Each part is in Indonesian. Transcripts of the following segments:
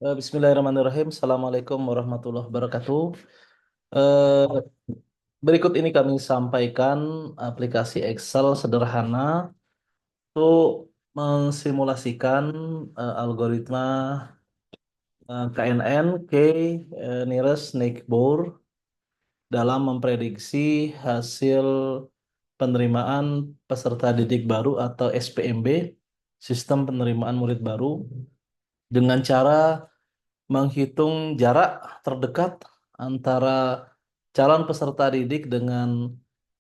Bismillahirrahmanirrahim. Assalamualaikum warahmatullahi wabarakatuh. Eh, Berikut ini kami sampaikan aplikasi Excel sederhana untuk mensimulasikan algoritma KNN, Nearest Neighbor, dalam memprediksi hasil penerimaan peserta didik baru atau SPMB, Sistem Penerimaan Murid Baru, dengan cara menghitung jarak terdekat antara calon peserta didik dengan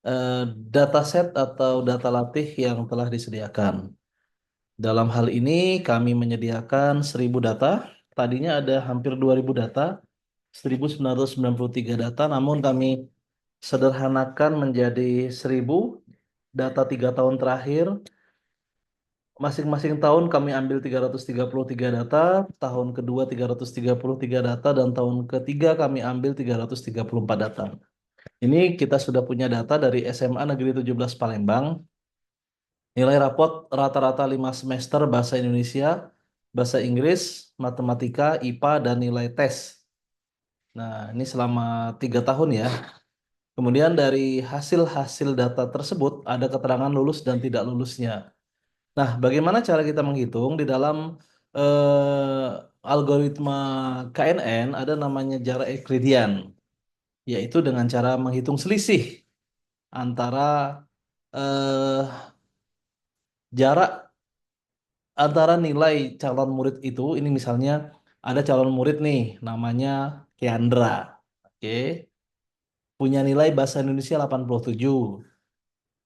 eh, dataset atau data latih yang telah disediakan. Dalam hal ini kami menyediakan 1.000 data. Tadinya ada hampir 2.000 data, 1.993 data, namun kami sederhanakan menjadi 1.000 data 3 tahun terakhir. Masing-masing tahun kami ambil 333 data, tahun kedua 333 data, dan tahun ketiga kami ambil 334 data. Ini kita sudah punya data dari SMA Negeri 17 Palembang, nilai rapot rata-rata 5 semester Bahasa Indonesia, Bahasa Inggris, Matematika, IPA, dan nilai tes. Nah, ini selama 3 tahun ya. Kemudian dari hasil-hasil data tersebut ada keterangan lulus dan tidak lulusnya. Nah, bagaimana cara kita menghitung di dalam algoritma KNN ada namanya jarak Euclidean, yaitu dengan cara menghitung selisih antara eh, jarak antara nilai calon murid itu. Ini misalnya ada calon murid nih, namanya Keandra, oke, punya nilai bahasa Indonesia 87,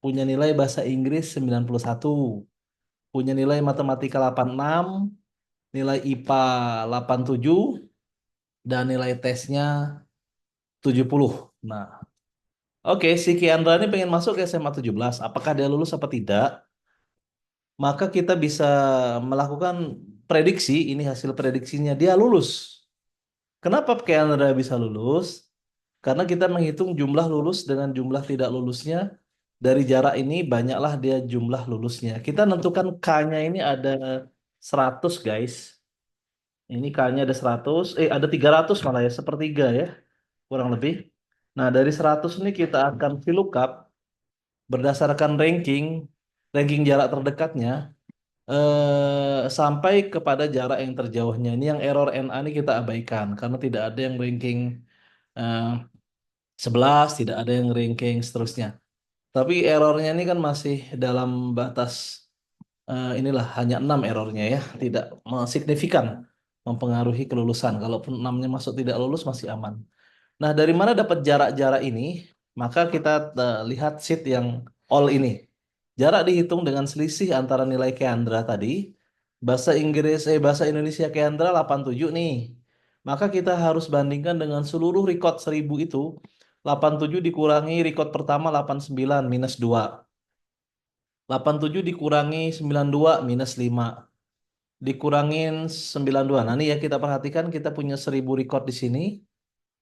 punya nilai bahasa Inggris 91, punya nilai matematika 86, nilai IPA 87, dan nilai tesnya 70. Nah, oke, si Kiandra ini pengen masuk ke SMA 17. Apakah dia lulus apa tidak? Maka kita bisa melakukan prediksi, ini hasil prediksinya, dia lulus. Kenapa Kiandra bisa lulus? Karena kita menghitung jumlah lulus dengan jumlah tidak lulusnya. Dari jarak ini banyaklah dia jumlah lulusnya. Kita tentukan K-nya ini ada 100, guys. Ini K-nya ada 100, ada 300 malah ya, sepertiga ya, kurang lebih. Nah, dari 100 ini kita akan VLOOKUP berdasarkan ranking jarak terdekatnya, sampai kepada jarak yang terjauhnya. Ini yang error NA ini kita abaikan karena tidak ada yang ranking eh, 11, tidak ada yang ranking seterusnya. Tapi errornya ini kan masih dalam batas, inilah hanya 6 errornya ya, tidak signifikan mempengaruhi kelulusan. Kalaupun 6-nya masuk tidak lulus masih aman. Nah, dari mana dapat jarak-jarak ini? Maka kita lihat sheet yang all ini. Jarak dihitung dengan selisih antara nilai Keandra tadi. Bahasa Indonesia Keandra 87 nih. Maka kita harus bandingkan dengan seluruh record 1.000 itu. 87 dikurangi record pertama 89 minus 2. 87 dikurangi 92 minus 5. Dikurangin 92. Nah, ini ya kita perhatikan kita punya 1.000 record di sini.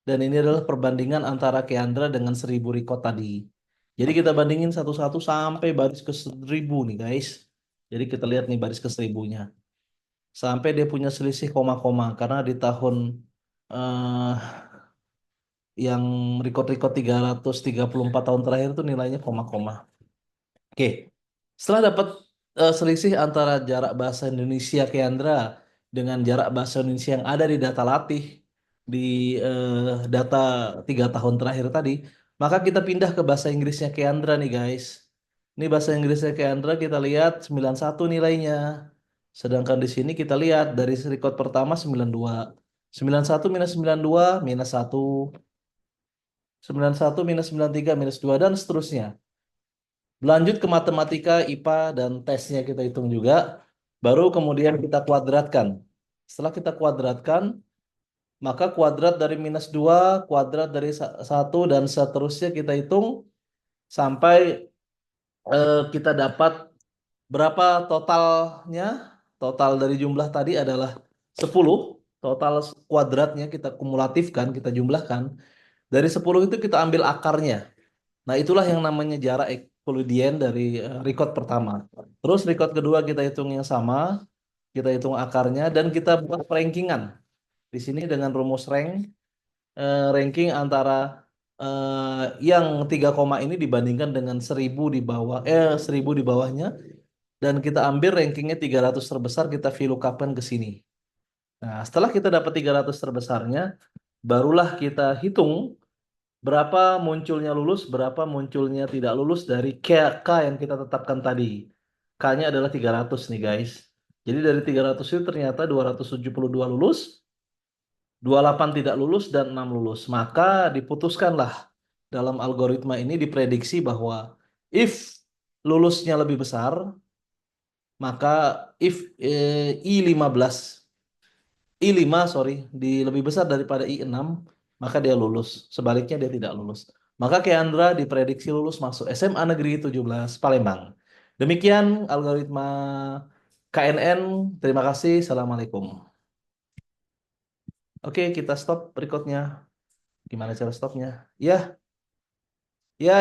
Dan ini adalah perbandingan antara Keandra dengan 1.000 record tadi. Jadi kita bandingin satu-satu sampai baris ke 1.000 nih guys. Jadi kita lihat nih baris ke 1.000-nya. Sampai dia punya selisih koma-koma. Karena di tahun eh, yang record-record 334 tahun terakhir itu nilainya koma-koma. Oke. Setelah dapat selisih antara jarak bahasa Indonesia Keandra dengan jarak bahasa Indonesia yang ada di data latih di data 3 tahun terakhir tadi, maka kita pindah ke bahasa Inggrisnya Keandra nih guys. Ini bahasa Inggrisnya Keandra kita lihat 91 nilainya. Sedangkan di sini kita lihat dari record pertama 92. 91 minus 92 minus 1. 91 minus 93 minus 2 dan seterusnya. Lanjut ke matematika, IPA, dan tesnya kita hitung juga. Baru kemudian kita kuadratkan. Setelah kita kuadratkan, maka kuadrat dari minus 2, kuadrat dari 1, dan seterusnya kita hitung sampai kita dapat berapa totalnya. Total dari jumlah tadi adalah 10. Total kuadratnya kita kumulatifkan, kita jumlahkan. Dari 10 itu kita ambil akarnya. Nah, itulah yang namanya jarak Euclidean dari record pertama. Terus record kedua kita hitung yang sama, kita hitung akarnya dan kita buat perankingan. Di sini dengan rumus ranking antara yang 3 koma ini dibandingkan dengan 1000 di bawah 1000 di bawahnya, dan kita ambil rankingnya 300 terbesar, kita VLOOKUP-kan ke sini. Nah, setelah kita dapat 300 terbesarnya, barulah kita hitung berapa munculnya lulus, berapa munculnya tidak lulus dari K yang kita tetapkan tadi. K-nya adalah 300 nih guys. Jadi dari 300 itu ternyata 272 lulus, 28 tidak lulus, dan 6 lulus. Maka diputuskanlah dalam algoritma ini diprediksi bahwa if lulusnya lebih besar, maka if I15 I5 sorry lebih besar daripada I6, maka dia lulus. Sebaliknya dia tidak lulus. Maka Keandra diprediksi lulus masuk SMA Negeri 17 Palembang. Demikian algoritma KNN. Terima kasih. Assalamualaikum. Oke, kita stop recordnya. Gimana cara stopnya? Ya, ya.